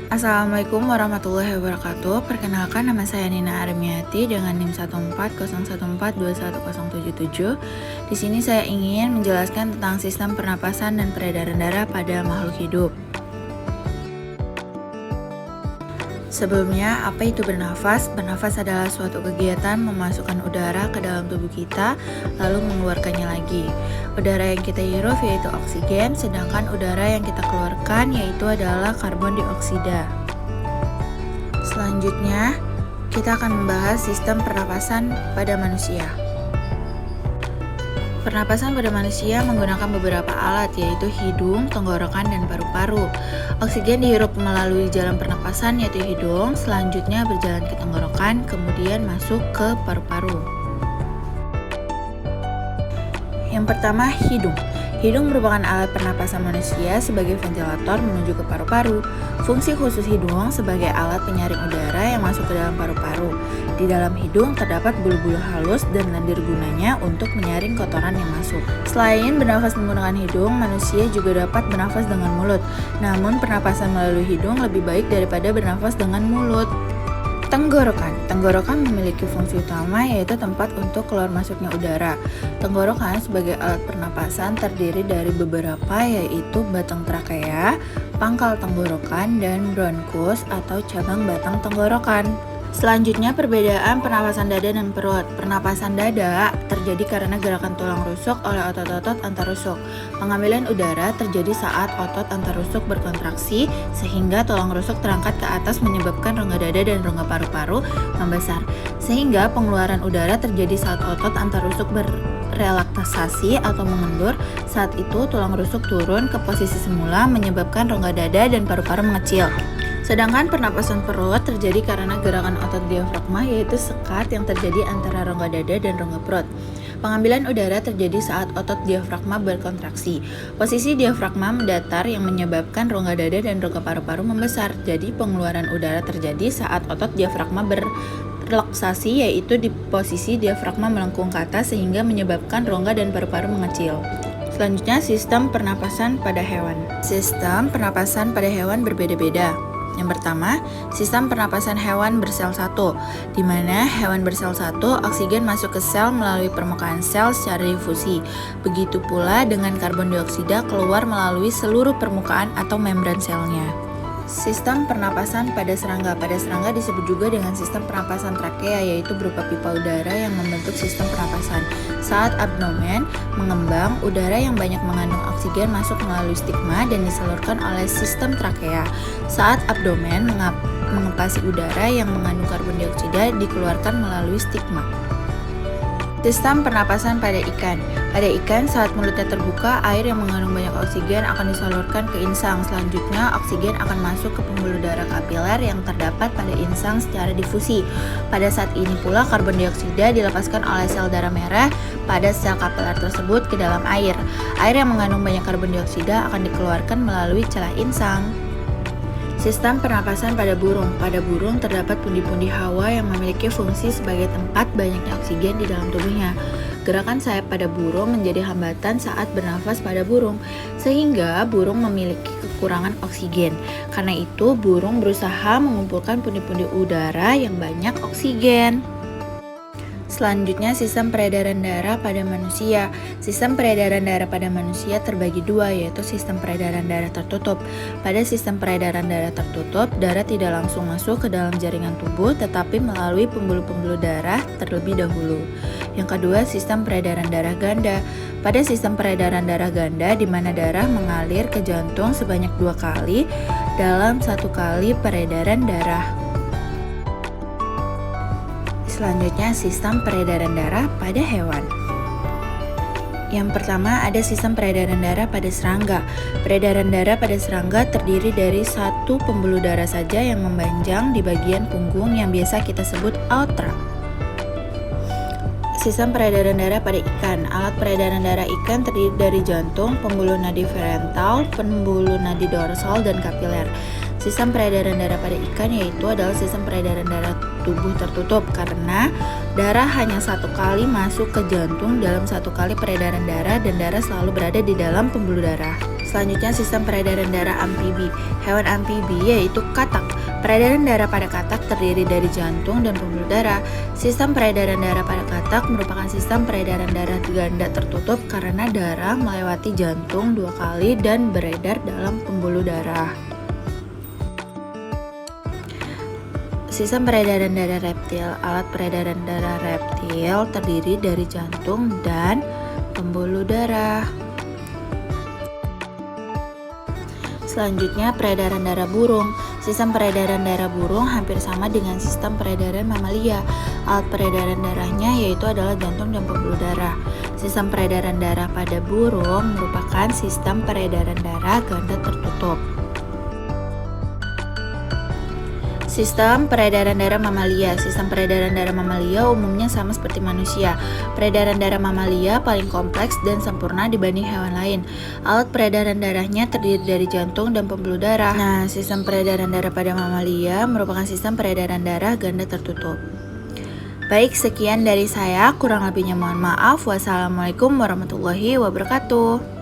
Assalamualaikum warahmatullahi wabarakatuh. Perkenalkan, nama saya Nina Armiati dengan NIM 14014210077. Di sini saya ingin menjelaskan tentang sistem pernapasan dan peredaran darah pada makhluk hidup. Sebelumnya, apa itu bernafas? Bernafas adalah suatu kegiatan memasukkan udara ke dalam tubuh kita, lalu mengeluarkannya lagi. Udara yang kita hirup yaitu oksigen, sedangkan udara yang kita keluarkan yaitu adalah karbon dioksida. Selanjutnya, kita akan membahas sistem pernapasan pada manusia. Pernapasan pada manusia menggunakan beberapa alat, yaitu hidung, tenggorokan, dan paru-paru. Oksigen dihirup melalui jalan pernapasan, yaitu hidung, selanjutnya berjalan ke tenggorokan, kemudian masuk ke paru-paru. Yang pertama, hidung. Hidung merupakan alat pernapasan manusia sebagai ventilator menuju ke paru-paru. Fungsi khusus hidung sebagai alat penyaring udara yang masuk ke dalam paru-paru. Di dalam hidung terdapat bulu-bulu halus dan lendir gunanya untuk menyaring kotoran yang masuk. Selain bernafas menggunakan hidung, manusia juga dapat bernafas dengan mulut. Namun pernapasan melalui hidung lebih baik daripada bernafas dengan mulut. Tenggorokan. Tenggorokan memiliki fungsi utama yaitu tempat untuk keluar masuknya udara. Tenggorokan sebagai alat pernapasan terdiri dari beberapa, yaitu batang trakea, pangkal tenggorokan, dan bronkus atau cabang batang tenggorokan. Selanjutnya, perbedaan pernapasan dada dan perut. Pernapasan dada terjadi karena gerakan tulang rusuk oleh otot-otot antarusuk. Pengambilan udara terjadi saat otot antarusuk berkontraksi sehingga tulang rusuk terangkat ke atas menyebabkan rongga dada dan rongga paru-paru membesar. Sehingga pengeluaran udara terjadi saat otot antarusuk berrelaksasi atau mengendur. Saat itu tulang rusuk turun ke posisi semula menyebabkan rongga dada dan paru-paru mengecil. Sedangkan pernapasan perut terjadi karena gerakan otot diafragma, yaitu sekat yang terjadi antara rongga dada dan rongga perut. Pengambilan udara terjadi saat otot diafragma berkontraksi. Posisi diafragma mendatar yang menyebabkan rongga dada dan rongga paru-paru membesar. Jadi pengeluaran udara terjadi saat otot diafragma berrelaksasi, yaitu di posisi diafragma melengkung ke atas sehingga menyebabkan rongga dan paru-paru mengecil. Selanjutnya, sistem pernapasan pada hewan. Sistem pernapasan pada hewan berbeda-beda. Yang pertama, sistem pernapasan hewan bersel satu, di mana hewan bersel satu, oksigen masuk ke sel melalui permukaan sel secara difusi. Begitu pula dengan karbon dioksida keluar melalui seluruh permukaan atau membran selnya. Sistem pernapasan pada serangga. Pada serangga disebut juga dengan sistem pernapasan trakea, yaitu berupa pipa udara yang membentuk sistem pernapasan. Saat abdomen mengembang, udara yang banyak mengandung oksigen masuk melalui stigma dan disalurkan oleh sistem trakea. Saat abdomen mengepasi udara yang mengandung karbon dioksida dikeluarkan melalui stigma. Sistem pernapasan pada ikan. Pada ikan, saat mulutnya terbuka, air yang mengandung banyak oksigen akan disalurkan ke insang. Selanjutnya, oksigen akan masuk ke pembuluh darah kapiler yang terdapat pada insang secara difusi. Pada saat ini pula, karbon dioksida dilepaskan oleh sel darah merah pada sel kapiler tersebut ke dalam air. Air yang mengandung banyak karbon dioksida akan dikeluarkan melalui celah insang. Sistem pernapasan pada burung. Pada burung terdapat pundi-pundi hawa yang memiliki fungsi sebagai tempat banyaknya oksigen di dalam tubuhnya. Gerakan sayap pada burung menjadi hambatan saat bernafas pada burung, sehingga burung memiliki kekurangan oksigen. Karena itu, burung berusaha mengumpulkan pundi-pundi udara yang banyak oksigen. Selanjutnya, sistem peredaran darah pada manusia. Sistem peredaran darah pada manusia terbagi dua, yaitu sistem peredaran darah tertutup. Pada sistem peredaran darah tertutup, darah tidak langsung masuk ke dalam jaringan tubuh, tetapi melalui pembuluh-pembuluh darah terlebih dahulu. Yang kedua, sistem peredaran darah ganda. Pada sistem peredaran darah ganda, di mana darah mengalir ke jantung sebanyak 2 kali dalam 1 kali peredaran darah. Selanjutnya, sistem peredaran darah pada hewan. Yang pertama, ada sistem peredaran darah pada serangga. Peredaran darah pada serangga terdiri dari satu pembuluh darah saja yang mempanjang di bagian punggung yang biasa kita sebut aorta. Sistem peredaran darah pada ikan. Alat peredaran darah ikan terdiri dari jantung, pembuluh nadi parental, pembuluh nadi dorsal, dan kapiler. Sistem peredaran darah pada ikan yaitu adalah sistem peredaran darah tubuh tertutup karena darah hanya 1 kali masuk ke jantung dalam 1 kali peredaran darah dan darah selalu berada di dalam pembuluh darah. Selanjutnya sistem peredaran darah amfibi. Hewan amfibi yaitu katak. Peredaran darah pada katak terdiri dari jantung dan pembuluh darah. Sistem peredaran darah pada katak merupakan sistem peredaran darah ganda tertutup karena darah melewati jantung 2 kali dan beredar dalam pembuluh darah. Sistem peredaran darah reptil. Alat peredaran darah reptil terdiri dari jantung dan pembuluh darah. Selanjutnya peredaran darah burung. Sistem peredaran darah burung hampir sama dengan sistem peredaran mamalia. Alat peredaran darahnya yaitu adalah jantung dan pembuluh darah. Sistem peredaran darah pada burung merupakan sistem peredaran darah ganda tertutup. Sistem peredaran darah mamalia. Sistem peredaran darah mamalia umumnya sama seperti manusia. Peredaran darah mamalia paling kompleks dan sempurna dibanding hewan lain. Alat peredaran darahnya terdiri dari jantung dan pembuluh darah. Nah, sistem peredaran darah pada mamalia merupakan sistem peredaran darah ganda tertutup. Baik, sekian dari saya. Kurang lebihnya mohon maaf. Wassalamualaikum warahmatullahi wabarakatuh.